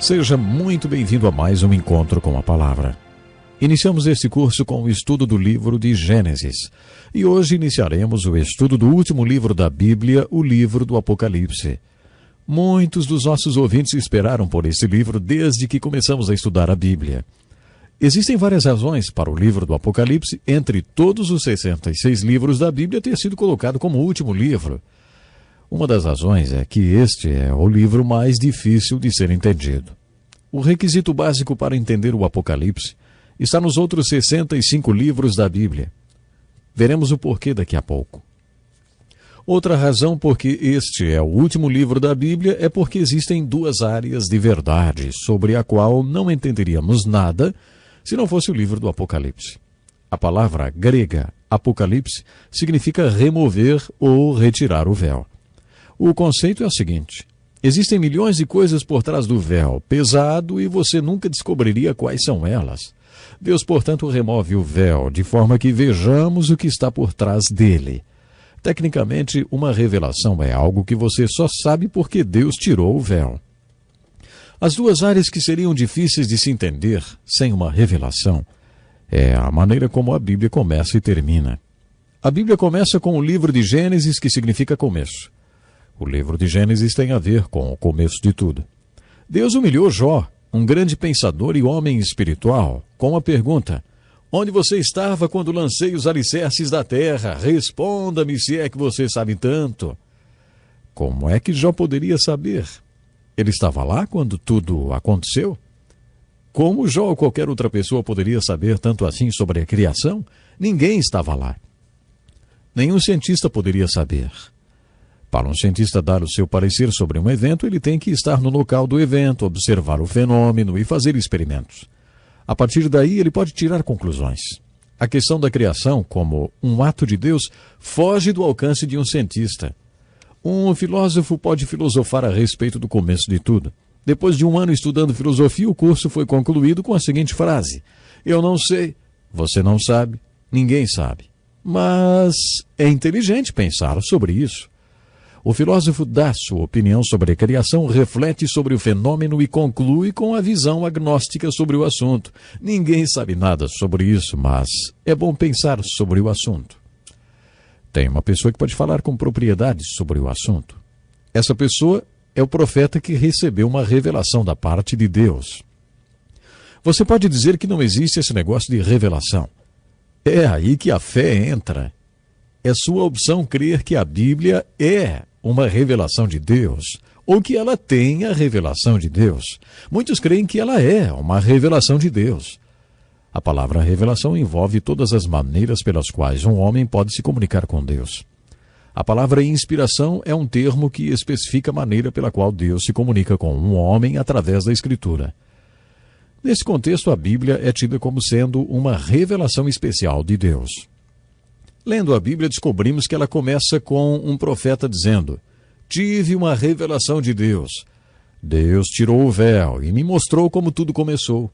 Seja muito bem-vindo a mais um encontro com a palavra. Iniciamos este curso com o estudo do livro de Gênesis. E hoje iniciaremos o estudo do último livro da Bíblia, o livro do Apocalipse. Muitos dos nossos ouvintes esperaram por esse livro desde que começamos a estudar a Bíblia. Existem várias razões para o livro do Apocalipse, entre todos os 66 livros da Bíblia, ter sido colocado como o último livro. Uma das razões é que este é o livro mais difícil de ser entendido. O requisito básico para entender o Apocalipse está nos outros 65 livros da Bíblia. Veremos o porquê daqui a pouco. Outra razão por que este é o último livro da Bíblia é porque existem duas áreas de verdade sobre a qual não entenderíamos nada se não fosse o livro do Apocalipse. A palavra grega Apocalipse significa remover ou retirar o véu. O conceito é o seguinte: existem milhões de coisas por trás do véu, pesado, e você nunca descobriria quais são elas. Deus, portanto, remove o véu, de forma que vejamos o que está por trás dele. Tecnicamente, uma revelação é algo que você só sabe porque Deus tirou o véu. As duas áreas que seriam difíceis de se entender sem uma revelação é a maneira como a Bíblia começa e termina. A Bíblia começa com o livro de Gênesis, que significa começo. O livro de Gênesis tem a ver com o começo de tudo. Deus humilhou Jó, um grande pensador e homem espiritual, com a pergunta: onde você estava quando lancei os alicerces da terra? Responda-me, se é que você sabe tanto. Como é que Jó poderia saber? Ele estava lá quando tudo aconteceu? Como Jó ou qualquer outra pessoa poderia saber tanto assim sobre a criação? Ninguém estava lá. Nenhum cientista poderia saber. Para um cientista dar o seu parecer sobre um evento, ele tem que estar no local do evento, observar o fenômeno e fazer experimentos. A partir daí, ele pode tirar conclusões. A questão da criação, como um ato de Deus, foge do alcance de um cientista. Um filósofo pode filosofar a respeito do começo de tudo. Depois de um ano estudando filosofia, o curso foi concluído com a seguinte frase: eu não sei, você não sabe, ninguém sabe. Mas é inteligente pensar sobre isso. O filósofo dá sua opinião sobre a criação, reflete sobre o fenômeno e conclui com a visão agnóstica sobre o assunto. Ninguém sabe nada sobre isso, mas é bom pensar sobre o assunto. Tem uma pessoa que pode falar com propriedade sobre o assunto. Essa pessoa é o profeta que recebeu uma revelação da parte de Deus. Você pode dizer que não existe esse negócio de revelação. É aí que a fé entra. É sua opção crer que a Bíblia é uma revelação de Deus, ou que ela tem a revelação de Deus. Muitos creem que ela é uma revelação de Deus. A palavra revelação envolve todas as maneiras pelas quais um homem pode se comunicar com Deus. A palavra inspiração é um termo que especifica a maneira pela qual Deus se comunica com um homem através da Escritura. Nesse contexto, a Bíblia é tida como sendo uma revelação especial de Deus. Lendo a Bíblia, descobrimos que ela começa com um profeta dizendo: tive uma revelação de Deus. Deus tirou o véu e me mostrou como tudo começou.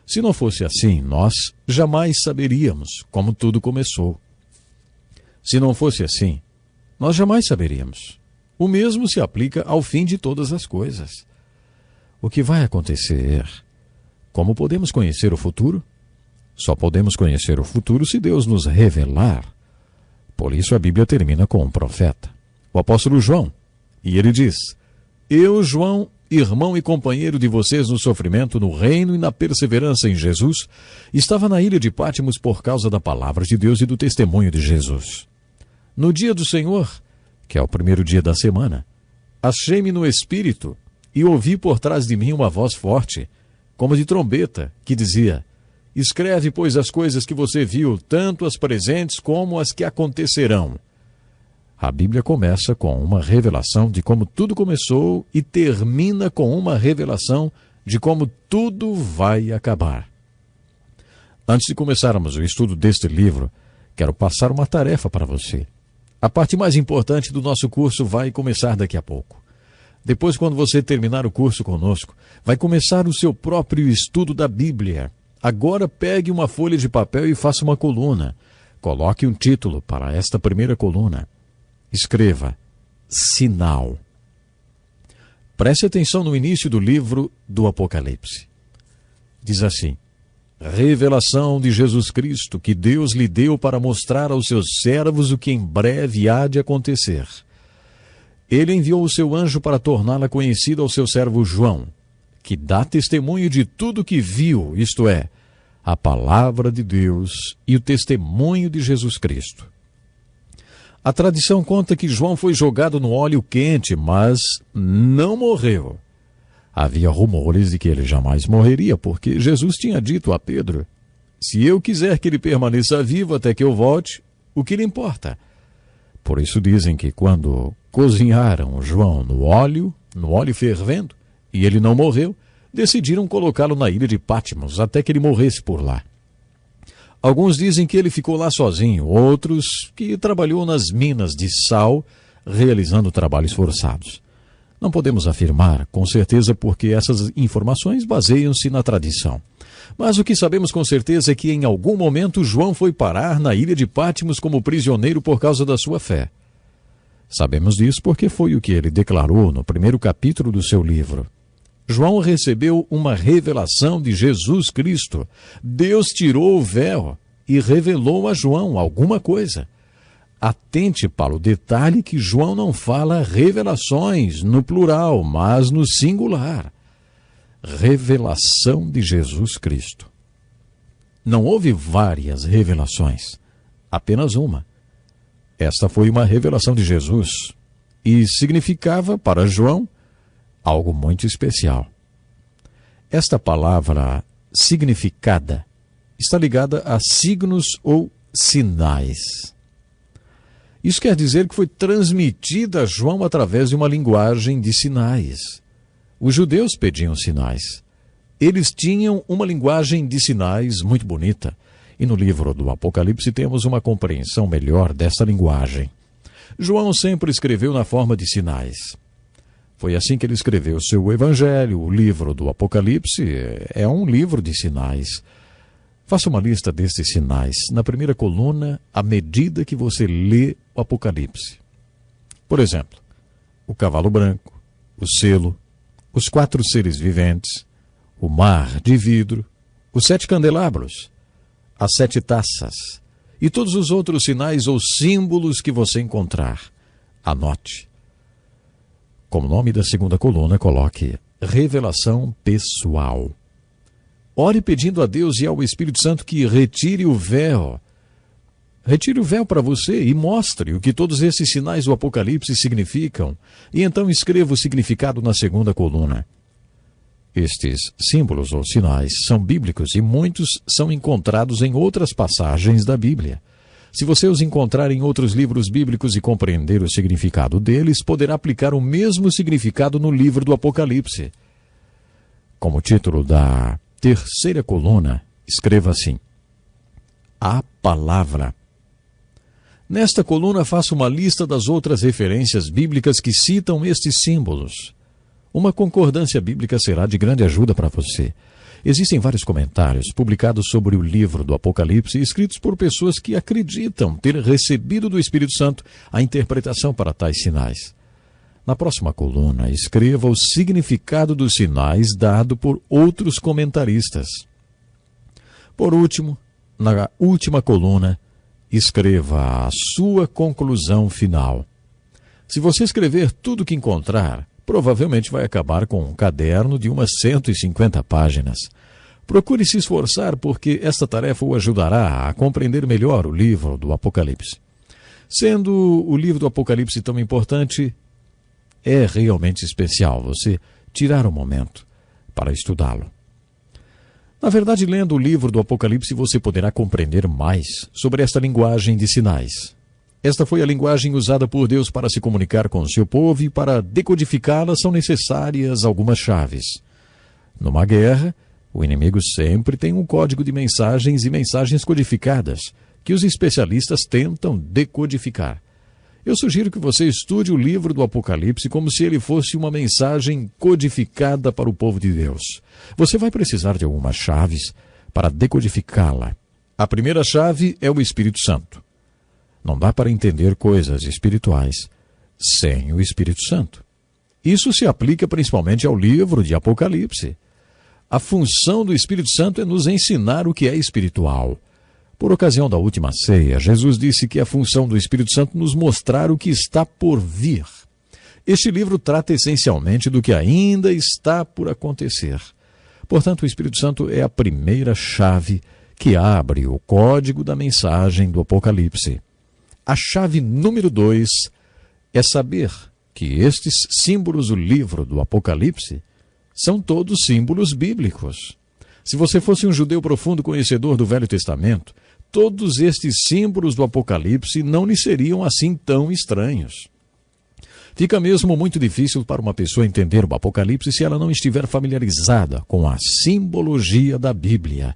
Se não fosse assim, nós jamais saberíamos como tudo começou. Se não fosse assim, nós jamais saberíamos. O mesmo se aplica ao fim de todas as coisas. O que vai acontecer? Como podemos conhecer o futuro? Só podemos conhecer o futuro se Deus nos revelar. Por isso a Bíblia termina com um profeta, o apóstolo João. E ele diz: eu, João, irmão e companheiro de vocês no sofrimento, no reino e na perseverança em Jesus, estava na ilha de Pátimos por causa da palavra de Deus e do testemunho de Jesus. No dia do Senhor, que é o primeiro dia da semana, achei-me no Espírito e ouvi por trás de mim uma voz forte, como de trombeta, que dizia: escreve, pois, as coisas que você viu, tanto as presentes como as que acontecerão. A Bíblia começa com uma revelação de como tudo começou e termina com uma revelação de como tudo vai acabar. Antes de começarmos o estudo deste livro, quero passar uma tarefa para você. A parte mais importante do nosso curso vai começar daqui a pouco. Depois, quando você terminar o curso conosco, vai começar o seu próprio estudo da Bíblia. Agora pegue uma folha de papel e faça uma coluna. Coloque um título para esta primeira coluna. Escreva: sinal. Preste atenção no início do livro do Apocalipse. Diz assim: revelação de Jesus Cristo, que Deus lhe deu para mostrar aos seus servos o que em breve há de acontecer. Ele enviou o seu anjo para torná-la conhecida ao seu servo João, que dá testemunho de tudo que viu, isto é, a palavra de Deus e o testemunho de Jesus Cristo. A tradição conta que João foi jogado no óleo quente, mas não morreu. Havia rumores de que ele jamais morreria, porque Jesus tinha dito a Pedro: se eu quiser que ele permaneça vivo até que eu volte, o que lhe importa? Por isso dizem que quando cozinharam João no óleo fervendo, e ele não morreu, decidiram colocá-lo na ilha de Patmos até que ele morresse por lá. Alguns dizem que ele ficou lá sozinho, outros que trabalhou nas minas de sal, realizando trabalhos forçados. Não podemos afirmar com certeza porque essas informações baseiam-se na tradição. Mas o que sabemos com certeza é que em algum momento João foi parar na ilha de Patmos como prisioneiro por causa da sua fé. Sabemos disso porque foi o que ele declarou no primeiro capítulo do seu livro. João recebeu uma revelação de Jesus Cristo. Deus tirou o véu e revelou a João alguma coisa. Atente para o detalhe que João não fala revelações no plural, mas no singular. Revelação de Jesus Cristo. Não houve várias revelações, apenas uma. Esta foi uma revelação de Jesus e significava para João algo muito especial. Esta palavra significada está ligada a signos ou sinais. Isso quer dizer que foi transmitida a João através de uma linguagem de sinais. Os judeus pediam sinais. Eles tinham uma linguagem de sinais muito bonita. E no livro do Apocalipse temos uma compreensão melhor dessa linguagem. João sempre escreveu na forma de sinais. Foi assim que ele escreveu seu evangelho. O livro do Apocalipse é um livro de sinais. Faça uma lista destes sinais na primeira coluna à medida que você lê o Apocalipse. Por exemplo, o cavalo branco, o selo, os 4 seres viventes, o mar de vidro, os 7 candelabros, as 7 taças e todos os outros sinais ou símbolos que você encontrar. Anote. Como nome da segunda coluna, coloque revelação pessoal. Ore pedindo a Deus e ao Espírito Santo que retire o véu. Retire o véu para você e mostre o que todos esses sinais do Apocalipse significam. E então escreva o significado na segunda coluna. Estes símbolos ou sinais são bíblicos e muitos são encontrados em outras passagens da Bíblia. Se você os encontrar em outros livros bíblicos e compreender o significado deles, poderá aplicar o mesmo significado no livro do Apocalipse. Como título da terceira coluna, escreva assim: a palavra. Nesta coluna, faça uma lista das outras referências bíblicas que citam estes símbolos. Uma concordância bíblica será de grande ajuda para você. Existem vários comentários publicados sobre o livro do Apocalipse, escritos por pessoas que acreditam ter recebido do Espírito Santo a interpretação para tais sinais. Na próxima coluna, escreva o significado dos sinais dado por outros comentaristas. Por último, na última coluna, escreva a sua conclusão final. Se você escrever tudo o que encontrar, provavelmente vai acabar com um caderno de umas 150 páginas. Procure se esforçar porque esta tarefa o ajudará a compreender melhor o livro do Apocalipse. Sendo o livro do Apocalipse tão importante, é realmente especial você tirar um momento para estudá-lo. Na verdade, lendo o livro do Apocalipse, você poderá compreender mais sobre esta linguagem de sinais. Esta foi a linguagem usada por Deus para se comunicar com o seu povo e para decodificá-la são necessárias algumas chaves. Numa guerra, o inimigo sempre tem um código de mensagens e mensagens codificadas que os especialistas tentam decodificar. Eu sugiro que você estude o livro do Apocalipse como se ele fosse uma mensagem codificada para o povo de Deus. Você vai precisar de algumas chaves para decodificá-la. A primeira chave é o Espírito Santo. Não dá para entender coisas espirituais sem o Espírito Santo. Isso se aplica principalmente ao livro de Apocalipse. A função do Espírito Santo é nos ensinar o que é espiritual. Por ocasião da última ceia, Jesus disse que a função do Espírito Santo nos mostrar o que está por vir. Este livro trata essencialmente do que ainda está por acontecer. Portanto, o Espírito Santo é a primeira chave que abre o código da mensagem do Apocalipse. A chave número 2 é saber que estes símbolos do livro do Apocalipse são todos símbolos bíblicos. Se você fosse um judeu profundo conhecedor do Velho Testamento, todos estes símbolos do Apocalipse não lhe seriam assim tão estranhos. Fica mesmo muito difícil para uma pessoa entender o Apocalipse se ela não estiver familiarizada com a simbologia da Bíblia.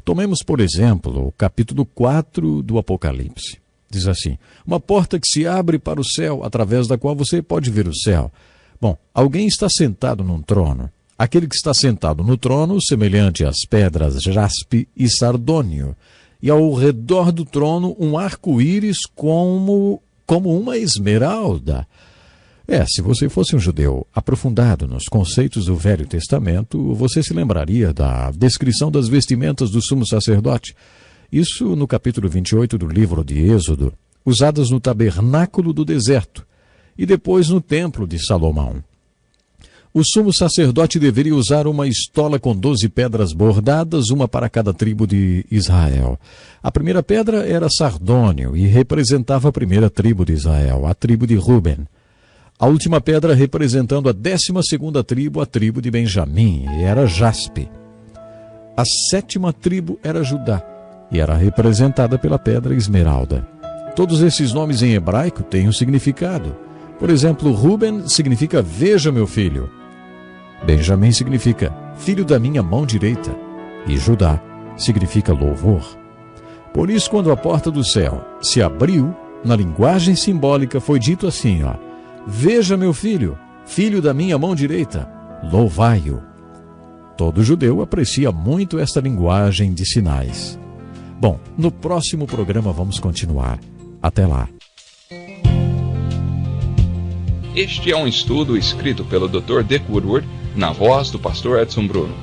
Tomemos, por exemplo, o capítulo 4 do Apocalipse. Diz assim: uma porta que se abre para o céu, através da qual você pode ver o céu. Bom, alguém está sentado num trono. Aquele que está sentado no trono, semelhante às pedras jaspe e sardônio. E ao redor do trono, um arco-íris como uma esmeralda. Se você fosse um judeu aprofundado nos conceitos do Velho Testamento, você se lembraria da descrição das vestimentas do sumo sacerdote. Isso no capítulo 28 do livro de Êxodo, usadas no tabernáculo do deserto e depois no templo de Salomão. O sumo sacerdote deveria usar uma estola com 12 pedras bordadas, uma para cada tribo de Israel. A primeira pedra era sardônio e representava a primeira tribo de Israel, a tribo de Ruben. A última pedra representando a 12ª tribo, a tribo de Benjamim, e era jaspe. A 7ª tribo era Judá, e era representada pela pedra esmeralda. Todos esses nomes em hebraico têm um significado. Por exemplo, Ruben significa veja meu filho. Benjamim significa filho da minha mão direita. E Judá significa louvor. Por isso, quando a porta do céu se abriu, na linguagem simbólica foi dito assim, veja meu filho, filho da minha mão direita, louvai-o. Todo judeu aprecia muito esta linguagem de sinais. Bom, no próximo programa vamos continuar. Até lá. Este é um estudo escrito pelo Dr. Dick Woodward, na voz do pastor Edson Bruno.